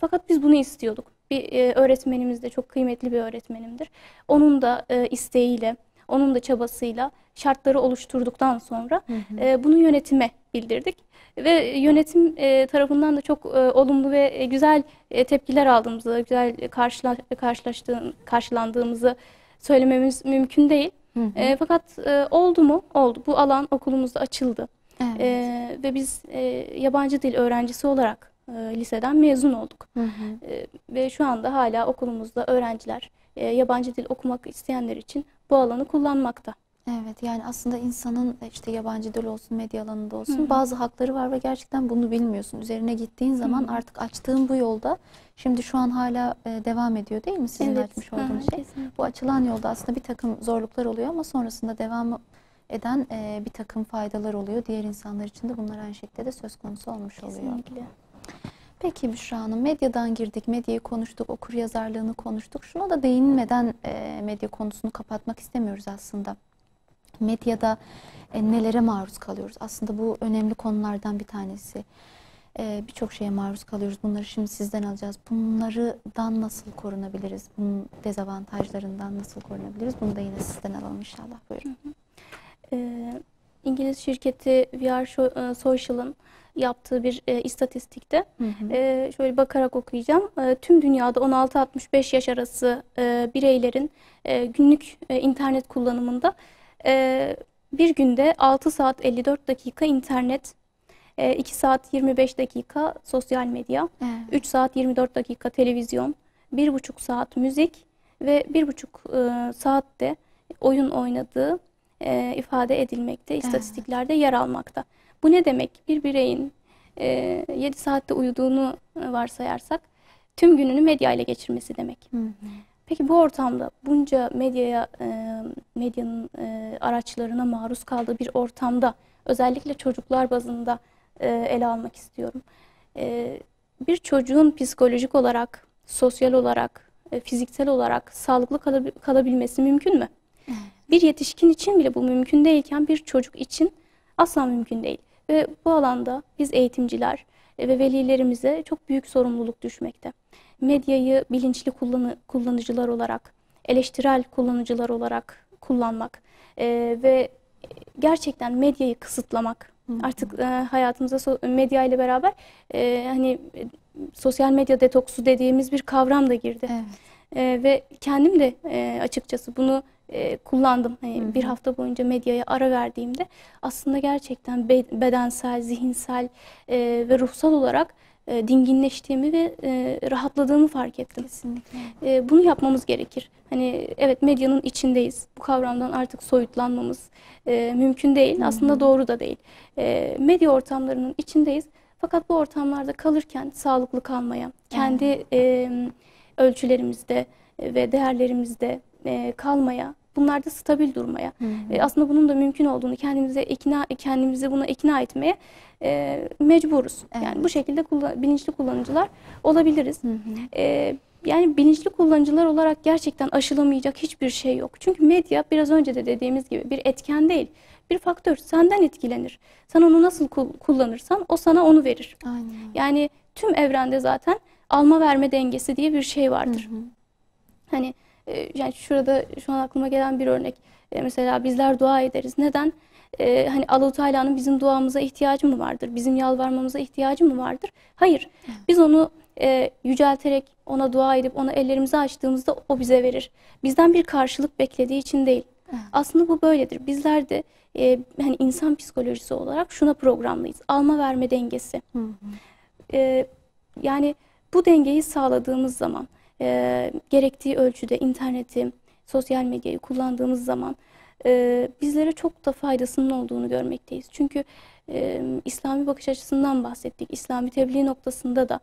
Fakat biz bunu istiyorduk. Bir öğretmenimiz de çok kıymetli bir öğretmenimdir. Onun da isteğiyle, onun da çabasıyla şartları oluşturduktan sonra bunu yönetime bildirdik. Ve yönetim tarafından da çok olumlu ve güzel tepkiler aldığımızı, güzel karşılandığımızı söylememiz mümkün değil. Fakat oldu mu? Oldu. Bu alan okulumuzda açıldı. Evet. Ve biz yabancı dil öğrencisi olarak liseden mezun olduk. Ve şu anda hala okulumuzda öğrenciler yabancı dil okumak isteyenler için bu alanı kullanmakta. Evet, yani aslında insanın işte yabancı dil olsun, medya alanında olsun bazı hakları var ve gerçekten bunu bilmiyorsun. Üzerine gittiğin zaman artık açtığın bu yolda, şimdi şu an hala devam ediyor değil mi sizin açmış olduğunuz şey? Kesinlikle. Bu açılan yolda aslında bir takım zorluklar oluyor ama sonrasında devam eden bir takım faydalar oluyor. Diğer insanlar için de bunlar aynı şekilde de söz konusu olmuş oluyor. Kesinlikle. Peki Büşra Hanım, medyadan girdik, medyayı konuştuk, okuryazarlığını konuştuk. Şuna da değinmeden medya konusunu kapatmak istemiyoruz aslında. Medyada nelere maruz kalıyoruz? Aslında bu önemli konulardan bir tanesi. Birçok şeye maruz kalıyoruz. Bunları şimdi sizden alacağız. Bunlardan nasıl korunabiliriz? Bunun dezavantajlarından nasıl korunabiliriz? Bunu da yine sizden alalım inşallah. Buyurun. İngiliz şirketi VR Social'ın yaptığı bir istatistikte şöyle bakarak okuyacağım. Tüm dünyada 16-65 yaş arası bireylerin günlük internet kullanımında bir günde 6 saat 54 dakika internet, 2 saat 25 dakika sosyal medya, 3 saat 24 dakika televizyon, 1,5 saat müzik ve 1,5 saatte oyun oynadığı ifade edilmekte, istatistiklerde yer almakta. Bu ne demek? Bir bireyin 7 saatte uyuduğunu varsayarsak tüm gününü medya ile geçirmesi demek. Peki bu ortamda bunca medyanın araçlarına maruz kaldığı bir ortamda özellikle çocuklar bazında ele almak istiyorum. Bir çocuğun psikolojik olarak, sosyal olarak, fiziksel olarak sağlıklı kalabilmesi mümkün mü? Bir yetişkin için bile bu mümkün değilken bir çocuk için asla mümkün değil. Ve bu alanda biz eğitimciler ve velilerimize çok büyük sorumluluk düşmekte. Medyayı bilinçli kullanıcılar olarak, eleştirel kullanıcılar olarak kullanmak ve gerçekten medyayı kısıtlamak. Artık hayatımıza medya ile beraber hani sosyal medya detoksu dediğimiz bir kavram da girdi. Ve kendim de açıkçası bunu kullandım. Hani bir hafta boyunca medyaya ara verdiğimde aslında gerçekten bedensel, zihinsel ve ruhsal olarak dinginleştiğimi ve rahatladığımı fark ettim. Kesinlikle. Bunu yapmamız gerekir. Hani evet, medyanın içindeyiz. Bu kavramdan artık soyutlanmamız mümkün değil. Aslında doğru da değil. Medya ortamlarının içindeyiz. Fakat bu ortamlarda kalırken sağlıklı kalmaya, kendi ölçülerimizde ve değerlerimizde kalmaya, bunlarda stabil durmaya, aslında bunun da mümkün olduğunu kendimizi buna ikna etmeye mecburuz. Yani bu şekilde bilinçli kullanıcılar olabiliriz. Yani bilinçli kullanıcılar olarak gerçekten aşılamayacak hiçbir şey yok. Çünkü medya biraz önce de dediğimiz gibi bir etken değil, bir faktör. Senden etkilenir. Sen onu nasıl kullanırsan o sana onu verir. Aynen. Yani tüm evrende zaten alma verme dengesi diye bir şey vardır. Hani yani şurada şu an aklıma gelen bir örnek. Mesela bizler dua ederiz. Neden? Hani Allah-u Teala'nın bizim duamıza ihtiyacı mı vardır? Bizim yalvarmamıza ihtiyacı mı vardır? Hayır. Biz onu yücelterek, ona dua edip ona ellerimizi açtığımızda o bize verir. Bizden bir karşılık beklediği için değil. Aslında bu böyledir. Bizler de hani insan psikolojisi olarak şuna programlıyız. Alma verme dengesi. Yani bu dengeyi sağladığımız zaman, gerektiği ölçüde interneti, sosyal medyayı kullandığımız zaman bizlere çok da faydasının olduğunu görmekteyiz. Çünkü İslami bakış açısından bahsettik. İslami tebliğ noktasında da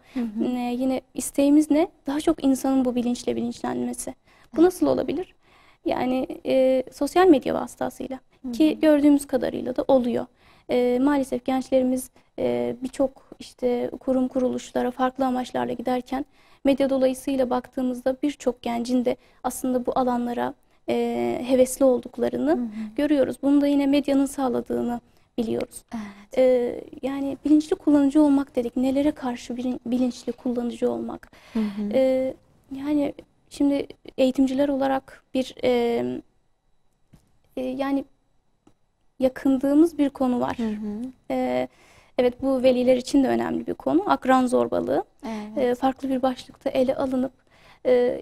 yine isteğimiz ne? Daha çok insanın bu bilinçle bilinçlenmesi. Bu nasıl olabilir? Yani sosyal medya vasıtasıyla ki gördüğümüz kadarıyla da oluyor. Maalesef gençlerimiz birçok işte kurum kuruluşlara farklı amaçlarla giderken Medya dolayısıyla baktığımızda birçok gencin de aslında bu alanlara hevesli olduklarını görüyoruz. Bunu da yine medyanın sağladığını biliyoruz. Yani bilinçli kullanıcı olmak dedik. Nelere karşı bilinçli kullanıcı olmak? Yani şimdi eğitimciler olarak bir yani yakındığımız bir konu var. Evet, bu veliler için de önemli bir konu. Akran zorbalığı. Farklı bir başlıkta ele alınıp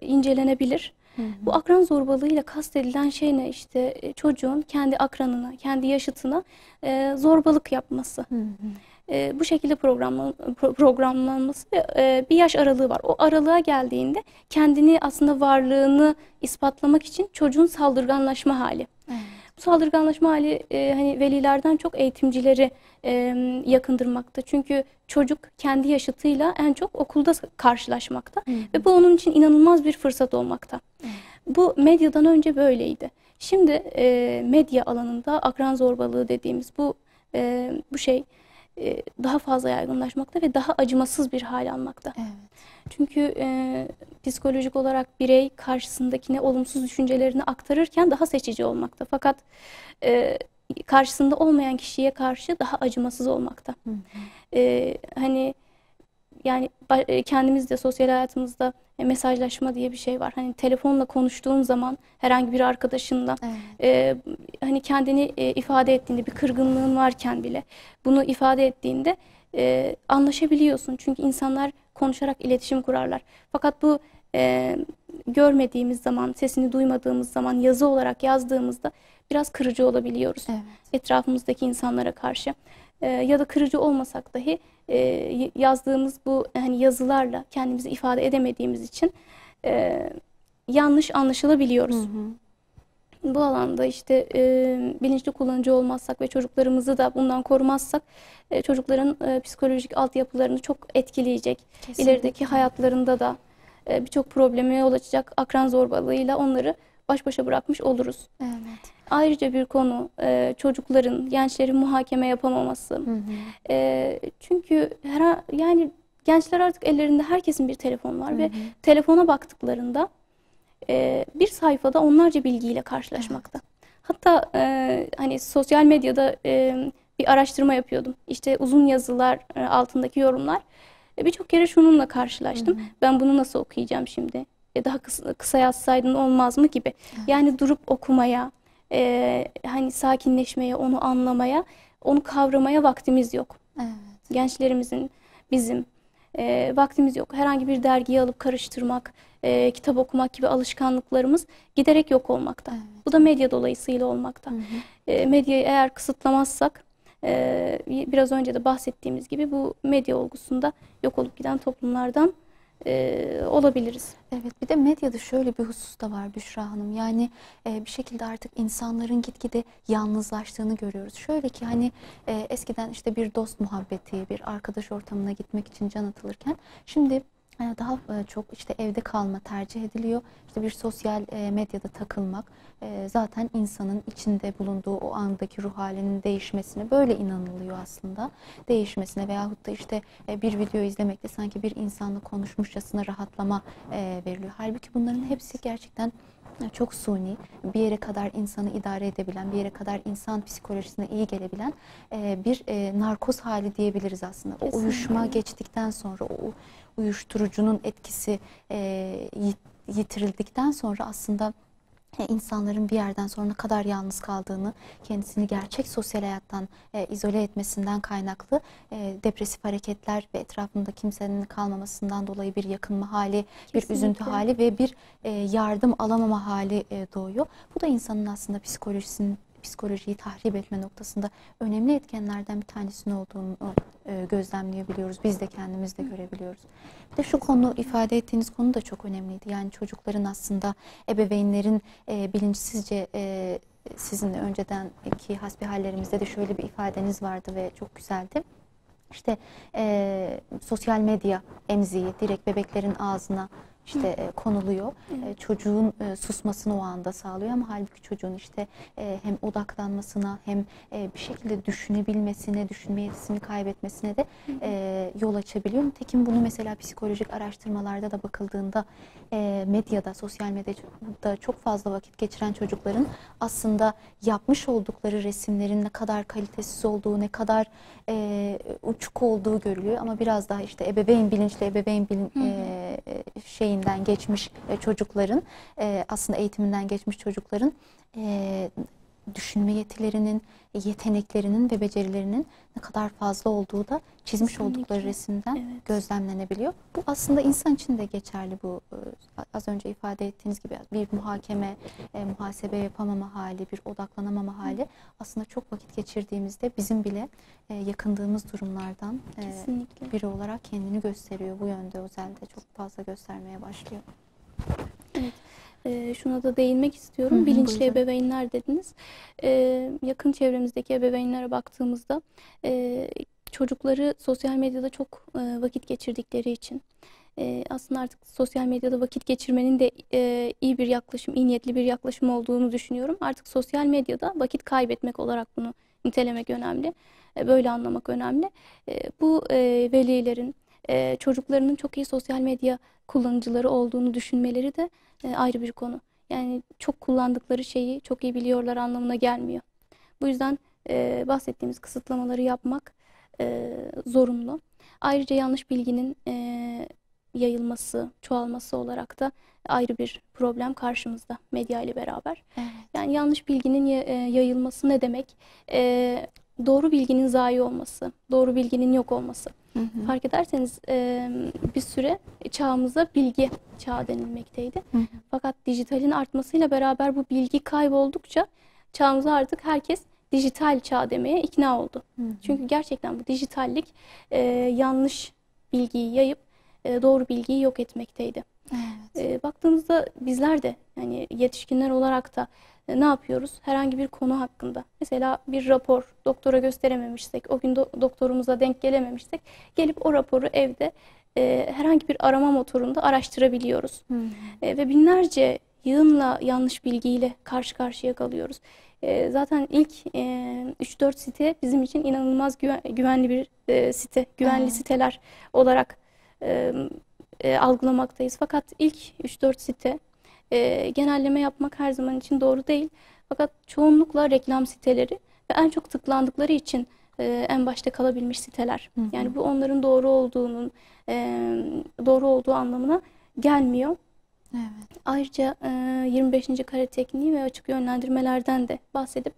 incelenebilir. Bu akran zorbalığıyla kastedilen şey ne? İşte çocuğun kendi akranına, kendi yaşıtına zorbalık yapması. Bu şekilde programlanması ve bir yaş aralığı var. O aralığa geldiğinde kendini, aslında varlığını ispatlamak için çocuğun saldırganlaşma hali. Bu saldırganlaşma hali hani velilerden çok eğitimcileri yakındırmakta. Çünkü çocuk kendi yaşıtıyla en çok okulda karşılaşmakta ve bu onun için inanılmaz bir fırsat olmakta. Bu medyadan önce böyleydi. Şimdi medya alanında akran zorbalığı dediğimiz bu şey daha fazla yaygınlaşmakta ve daha acımasız bir hal almakta. Çünkü psikolojik olarak birey karşısındakine olumsuz düşüncelerini aktarırken daha seçici olmakta. Fakat karşısında olmayan kişiye karşı daha acımasız olmakta. Hani yani kendimiz de sosyal hayatımızda mesajlaşma diye bir şey var. Hani telefonla konuştuğun zaman herhangi bir arkadaşınla hani kendini ifade ettiğinde, bir kırgınlığın varken bile bunu ifade ettiğinde anlaşabiliyorsun. Çünkü insanlar konuşarak iletişim kurarlar. Fakat bu görmediğimiz zaman, sesini duymadığımız zaman, yazı olarak yazdığımızda biraz kırıcı olabiliyoruz. Etrafımızdaki insanlara karşı. Ya da kırıcı olmasak dahi yazdığımız bu hani yazılarla kendimizi ifade edemediğimiz için yanlış anlaşılabiliyoruz. Bu alanda işte bilinçli kullanıcı olmazsak ve çocuklarımızı da bundan korumazsak çocukların psikolojik altyapılarını çok etkileyecek. Kesinlikle. İlerideki hayatlarında da birçok probleme yol açacak akran zorbalığıyla onları baş başa bırakmış oluruz. Ayrıca bir konu çocukların, gençlerin muhakeme yapamaması. Çünkü yani gençler artık ellerinde, herkesin bir telefon var ve telefona baktıklarında bir sayfada onlarca bilgiyle karşılaşmakta. Hatta hani sosyal medyada bir araştırma yapıyordum. İşte uzun yazılar altındaki yorumlar. Birçok kere şununla karşılaştım. Ben bunu nasıl okuyacağım şimdi? Daha kısa yazsaydın olmaz mı gibi. Yani durup okumaya, hani sakinleşmeye, onu anlamaya, onu kavramaya vaktimiz yok. Gençlerimizin, bizim vaktimiz yok. Herhangi bir dergiyi alıp karıştırmak, kitap okumak gibi alışkanlıklarımız giderek yok olmakta. Bu da medya dolayısıyla olmakta. Medyayı eğer kısıtlamazsak, biraz önce de bahsettiğimiz gibi bu medya olgusunda yok olup giden toplumlardan olabiliriz. Evet, bir de medyada şöyle bir husus da var Büşra Hanım. Yani bir şekilde artık insanların gitgide yalnızlaştığını görüyoruz. Şöyle ki hani eskiden işte bir dost muhabbeti, bir arkadaş ortamına gitmek için can atılırken şimdi daha çok işte evde kalma tercih ediliyor. İşte bir sosyal medyada takılmak zaten insanın içinde bulunduğu o andaki ruh halinin değişmesine, böyle inanılıyor aslında. Değişmesine veyahut da işte bir video izlemekle sanki bir insanla konuşmuşçasına rahatlama veriliyor. Halbuki bunların hepsi gerçekten çok suni, bir yere kadar insanı idare edebilen, bir yere kadar insan psikolojisine iyi gelebilen bir narkoz hali diyebiliriz aslında. Kesinlikle. O uyuşma geçtikten sonra, o uyuşturucunun etkisi yitirildikten sonra aslında insanların bir yerden sonra ne kadar yalnız kaldığını, kendisini gerçek sosyal hayattan izole etmesinden kaynaklı depresif hareketler ve etrafında kimsenin kalmamasından dolayı bir yakınma hali, Kesinlikle. Bir üzüntü hali ve bir yardım alamama hali doğuyor. Bu da insanın aslında psikolojiyi tahrip etme noktasında önemli etkenlerden bir tanesinin olduğunu gözlemleyebiliyoruz. Biz de kendimiz de görebiliyoruz. Bir de şu konu, ifade ettiğiniz konu da çok önemliydi. Yani çocukların aslında ebeveynlerin bilinçsizce sizin öncedenki hasbihalerimizde de şöyle bir ifadeniz vardı ve çok güzeldi. İşte sosyal medya emziği direkt bebeklerin ağzına konuluyor. Çocuğun susmasını o anda sağlıyor ama halbuki çocuğun hem odaklanmasına hem bir şekilde düşünebilmesine, düşünme yetisini kaybetmesine de yol açabiliyor. Nitekim bunu mesela psikolojik araştırmalarda da bakıldığında medyada, sosyal medyada çok fazla vakit geçiren çocukların aslında yapmış oldukları resimlerin ne kadar kalitesiz olduğu, ne kadar uçuk olduğu görülüyor. Ama biraz daha ebeveyn bilinçli, şeyinden geçmiş çocukların, aslında eğitiminden geçmiş çocukların düşünme yetilerinin, yeteneklerinin ve becerilerinin ne kadar fazla olduğu da çizmiş Kesinlikle. oldukları resimden gözlemlenebiliyor. Bu aslında insan için de geçerli, bu az önce ifade ettiğiniz gibi bir muhakeme, muhasebe yapamama hali, bir odaklanamama hali aslında çok vakit geçirdiğimizde bizim bile yakındığımız durumlardan biri olarak kendini gösteriyor. Bu yönde özellikle çok fazla göstermeye başlıyor. Evet. Şuna da değinmek istiyorum. Bilinçli ebeveynler dediniz. Yakın çevremizdeki ebeveynlere baktığımızda çocukları sosyal medyada çok vakit geçirdikleri için aslında artık sosyal medyada vakit geçirmenin de iyi bir yaklaşım, iyi niyetli bir yaklaşım olduğunu düşünüyorum. Artık sosyal medyada vakit kaybetmek olarak bunu nitelemek önemli. Böyle anlamak önemli. Bu velilerin çocuklarının çok iyi sosyal medya kullanıcıları olduğunu düşünmeleri de ayrı bir konu. Yani çok kullandıkları şeyi çok iyi biliyorlar anlamına gelmiyor. Bu yüzden bahsettiğimiz kısıtlamaları yapmak zorunlu. Ayrıca yanlış bilginin yayılması, çoğalması olarak da ayrı bir problem karşımızda medya ile beraber. Evet. Yani yanlış bilginin yayılması ne demek? Doğru bilginin zayi olması, doğru bilginin yok olması. Fark ederseniz bir süre çağımıza bilgi çağı denilmekteydi. Fakat dijitalin artmasıyla beraber bu bilgi kayboldukça çağımıza artık herkes dijital çağ demeye ikna oldu. Çünkü gerçekten bu dijitallik yanlış bilgiyi yayıp doğru bilgiyi yok etmekteydi. Evet. Baktığımızda bizler de yani yetişkinler olarak da ne yapıyoruz? Herhangi bir konu hakkında. Mesela bir rapor doktora gösterememişsek, o gün doktorumuza denk gelememişsek gelip o raporu evde herhangi bir arama motorunda araştırabiliyoruz. Ve binlerce yığınla yanlış bilgiyle karşı karşıya kalıyoruz. Zaten ilk 3-4 site bizim için inanılmaz güvenli bir site, güvenli siteler olarak algılamaktayız. Fakat ilk 3-4 site genelleme yapmak her zaman için doğru değil. Fakat çoğunlukla reklam siteleri ve en çok tıklandıkları için en başta kalabilmiş siteler. Yani bu onların doğru olduğu anlamına gelmiyor. Evet. Ayrıca 25. kare tekniği ve açık yönlendirmelerden de bahsedip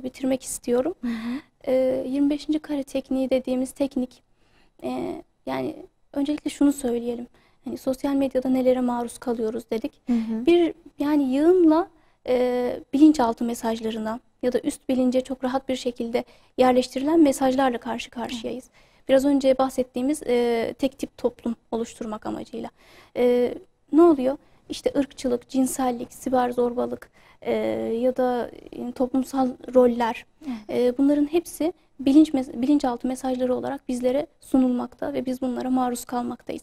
bitirmek istiyorum. 25. kare tekniği dediğimiz teknik, yani öncelikle şunu söyleyelim. Hani sosyal medyada nelere maruz kalıyoruz dedik. Yani yığınla bilinçaltı mesajlarına ya da üst bilince çok rahat bir şekilde yerleştirilen mesajlarla karşı karşıyayız. Biraz önce bahsettiğimiz tek tip toplum oluşturmak amacıyla. Ne oluyor? İşte ırkçılık, cinsellik, siber zorbalık ya da toplumsal roller, bunların hepsi bilinçaltı mesajları olarak bizlere sunulmakta ve biz bunlara maruz kalmaktayız.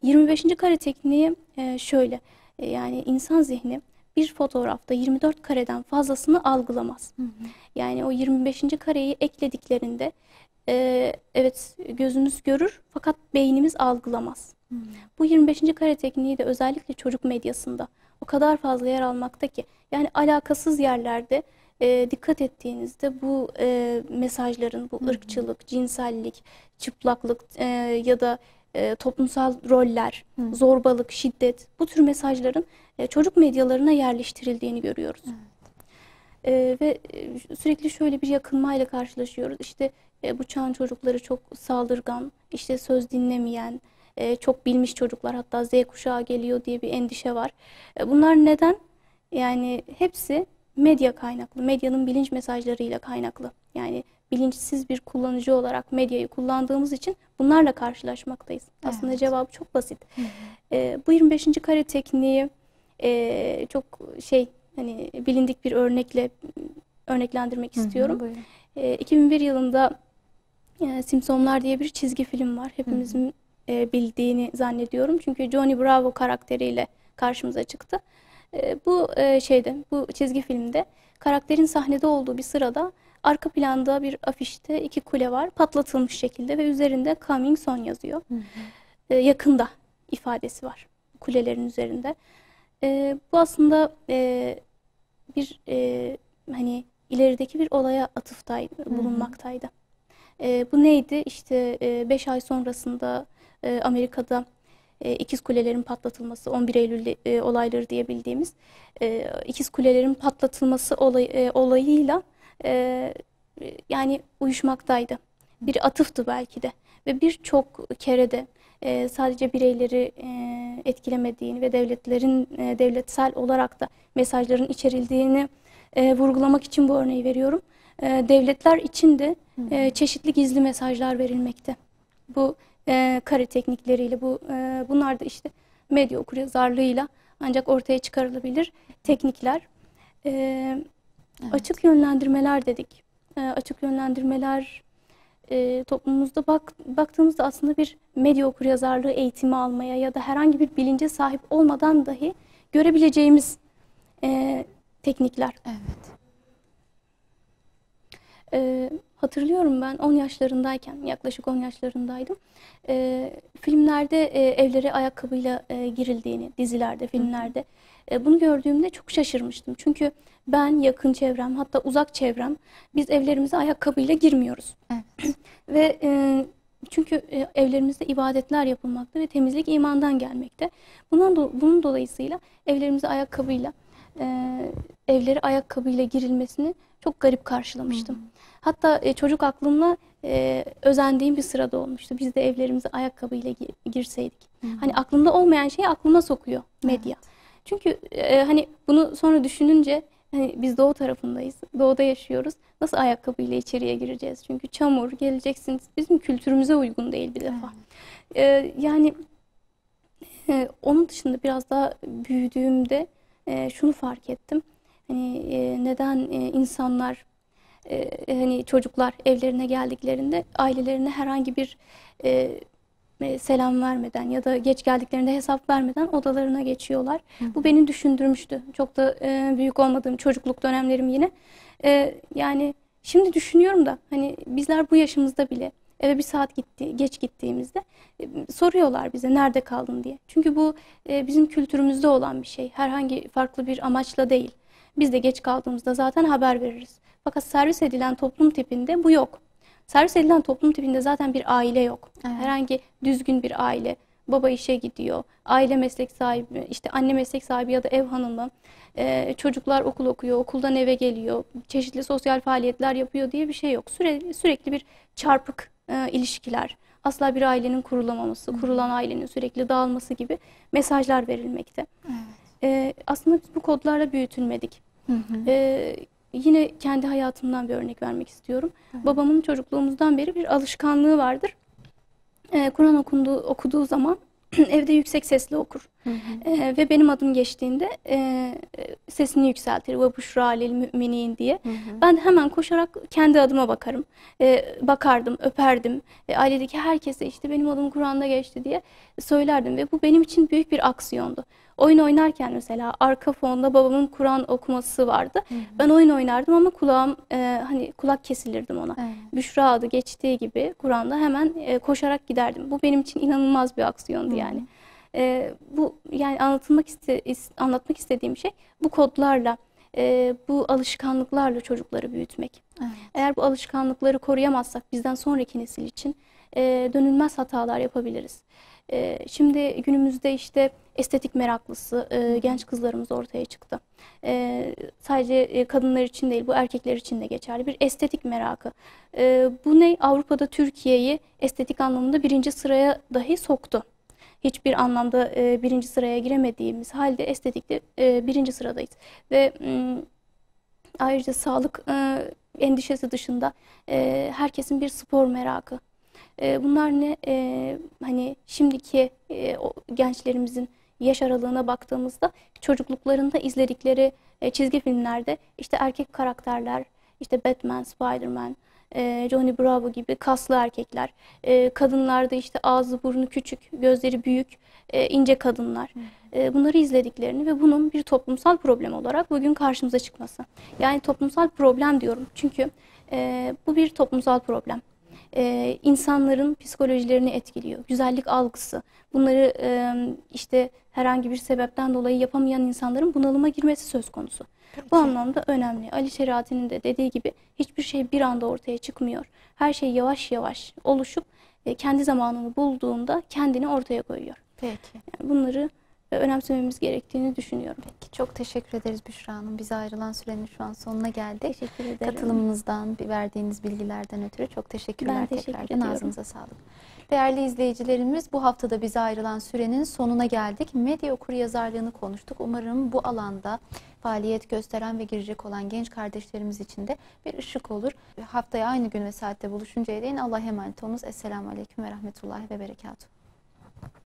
25. kare tekniği şöyle, yani insan zihni bir fotoğrafta 24 kareden fazlasını algılamaz. Yani o 25. kareyi eklediklerinde evet gözümüz görür fakat beynimiz algılamaz. Bu 25. kare tekniği de özellikle çocuk medyasında o kadar fazla yer almakta ki, yani alakasız yerlerde dikkat ettiğinizde bu mesajların, bu ırkçılık, cinsellik, çıplaklık ya da toplumsal roller, zorbalık, şiddet, bu tür mesajların çocuk medyalarına yerleştirildiğini görüyoruz. Ve sürekli şöyle bir yakınmayla karşılaşıyoruz. İşte bu çağın çocukları çok saldırgan, işte söz dinlemeyen, çok bilmiş çocuklar, hatta Z kuşağı geliyor diye bir endişe var. Bunlar neden? Yani hepsi medya kaynaklı, medyanın bilinç mesajlarıyla kaynaklı. Yani bilinçsiz bir kullanıcı olarak medyayı kullandığımız için bunlarla karşılaşmaktayız. Aslında cevabı çok basit. Bu 25. kare tekniği çok hani bilindik bir örnekle örneklendirmek istiyorum. 2001 yılında Simpsonlar diye bir çizgi film var. Hepimizin bildiğini zannediyorum. Çünkü Johnny Bravo karakteriyle karşımıza çıktı. Bu çizgi filmde karakterin sahnede olduğu bir sırada arka planda bir afişte 2 kule var, patlatılmış şekilde ve üzerinde Coming Soon yazıyor. Yakında ifadesi var kulelerin üzerinde. Bu aslında hani ilerideki bir olaya bulunmaktaydı. Bu neydi? İşte 5 ay sonrasında Amerika'da İkiz Kulelerin patlatılması, 11 Eylül olayları diye bildiğimiz İkiz Kulelerin patlatılması olayıyla yani uyuşmaktaydı. Bir atıftı belki de ve birçok kere de sadece bireyleri etkilemediğini ve devletlerin devletsel olarak da mesajların içerildiğini vurgulamak için bu örneği veriyorum. Devletler için de çeşitli gizli mesajlar verilmekte. Bu kare teknikleriyle, bunlar da işte medya okuryazarlığıyla ancak ortaya çıkarılabilir teknikler. Evet. Açık yönlendirmeler dedik. Açık yönlendirmeler toplumumuzda baktığımızda aslında bir medya okuryazarlığı eğitimi almaya ya da herhangi bir bilince sahip olmadan dahi görebileceğimiz teknikler. Evet. Hatırlıyorum ben 10 yaşlarındayken, yaklaşık 10 yaşlarındaydım. Filmlerde evlere ayakkabıyla girildiğini, dizilerde, filmlerde bunu gördüğümde çok şaşırmıştım. Çünkü ben, yakın çevrem, hatta uzak çevrem, biz evlerimize ayakkabıyla girmiyoruz. Evet. Ve çünkü evlerimizde ibadetler yapılmakta ve temizlik imandan gelmekte. Bunun dolayısıyla evlerimize evlere ayakkabıyla girilmesini çok garip karşılamıştım. Hatta çocuk aklımla özendiğim bir sırada olmuştu. Biz de evlerimize ayakkabıyla girseydik. Hani aklımda olmayan şeyi aklıma sokuyor medya. Evet. Çünkü hani bunu sonra düşününce hani biz doğu tarafındayız. Doğuda yaşıyoruz. Nasıl ayakkabıyla içeriye gireceğiz? Çünkü çamur, geleceksiniz. Bizim kültürümüze uygun değil bir defa. Yani onun dışında biraz daha büyüdüğümde şunu fark ettim. Hani neden insanlar hani çocuklar evlerine geldiklerinde ailelerine herhangi bir selam vermeden ya da geç geldiklerinde hesap vermeden odalarına geçiyorlar. Bu beni düşündürmüştü. Çok da büyük olmadığım çocukluk dönemlerim yine. Yani şimdi düşünüyorum da hani bizler bu yaşımızda bile eve bir saat geç gittiğimizde soruyorlar bize nerede kaldın diye. Çünkü bu bizim kültürümüzde olan bir şey. Herhangi farklı bir amaçla değil. Biz de geç kaldığımızda zaten haber veririz. Fakat servis edilen toplum tipinde bu yok. Servis edilen toplum tipinde zaten bir aile yok. Evet. Herhangi düzgün bir aile. Baba işe gidiyor. Aile meslek sahibi, işte anne meslek sahibi ya da ev hanımı. Çocuklar okul okuyor, okuldan eve geliyor. Çeşitli sosyal faaliyetler yapıyor diye bir şey yok. Sürekli bir çarpık ilişkiler. Asla bir ailenin kurulamaması, kurulan ailenin sürekli dağılması gibi mesajlar verilmekte. Evet. Aslında biz bu kodlarla büyütülmedik. Yine kendi hayatımdan bir örnek vermek istiyorum. Babamın çocukluğumuzdan beri bir alışkanlığı vardır. Kur'an okuduğu zaman evde yüksek sesle okur. Ve benim adım geçtiğinde sesini yükseltir. Ve buşra lil müminin diye. Ben de hemen koşarak kendi adıma bakarım. Bakardım, öperdim. Ailedeki herkese işte benim adım Kur'an'da geçti diye söylerdim. Ve bu benim için büyük bir aksiyondu. Oyun oynarken mesela arka fonda babamın Kur'an okuması vardı. Ben oyun oynardım ama kulağım hani kulak kesilirdim ona. Büşra adı geçtiği gibi Kur'an'da hemen koşarak giderdim. Bu benim için inanılmaz bir aksiyondu yani. Bu yani anlatmak istediğim şey bu kodlarla, bu alışkanlıklarla çocukları büyütmek. Evet. Eğer bu alışkanlıkları koruyamazsak bizden sonraki nesil için dönülmez hatalar yapabiliriz. Şimdi günümüzde işte estetik meraklısı genç kızlarımız ortaya çıktı. Sadece kadınlar için değil, bu erkekler için de geçerli bir estetik merakı. Bu ne? Avrupa'da Türkiye'yi estetik anlamında 1. sıraya dahi soktu. Hiçbir anlamda 1. sıraya giremediğimiz halde estetikte 1. sıradayız. Ve ayrıca sağlık endişesi dışında herkesin bir spor merakı. Bunlar ne? Hani şimdiki gençlerimizin yaş aralığına baktığımızda çocukluklarında izledikleri çizgi filmlerde işte erkek karakterler, işte Batman, Spiderman, Johnny Bravo gibi kaslı erkekler, kadınlarda işte ağzı burnu küçük, gözleri büyük, ince kadınlar. Bunları izlediklerini ve bunun bir toplumsal problem olarak bugün karşımıza çıkması. Yani toplumsal problem diyorum çünkü bu bir toplumsal problem. İnsanların psikolojilerini etkiliyor. Güzellik algısı. Bunları işte herhangi bir sebepten dolayı yapamayan insanların bunalıma girmesi söz konusu. Bu anlamda önemli. Ali Şeriati'nin de dediği gibi hiçbir şey bir anda ortaya çıkmıyor. Her şey yavaş yavaş oluşup kendi zamanını bulduğunda kendini ortaya koyuyor. Peki. Yani bunları önemsememiz gerektiğini düşünüyorum. Peki, çok teşekkür ederiz Büşra Hanım. Bize ayrılan sürenin şu an sonuna geldik. Teşekkür ederim. Katılımınızdan, verdiğiniz bilgilerden ötürü çok teşekkürler. Ben teşekkür tekrardan. ediyorum. Ağzınıza sağlık. Değerli izleyicilerimiz, bu haftada bize ayrılan sürenin sonuna geldik. Medya okuryazarlığını konuştuk. Umarım bu alanda faaliyet gösteren ve girecek olan genç kardeşlerimiz için de bir ışık olur. Haftaya aynı gün ve saatte buluşuncaya değin Allah'a emanet olunuz. Esselamu Aleyküm ve Rahmetullahi ve Berekatuhu.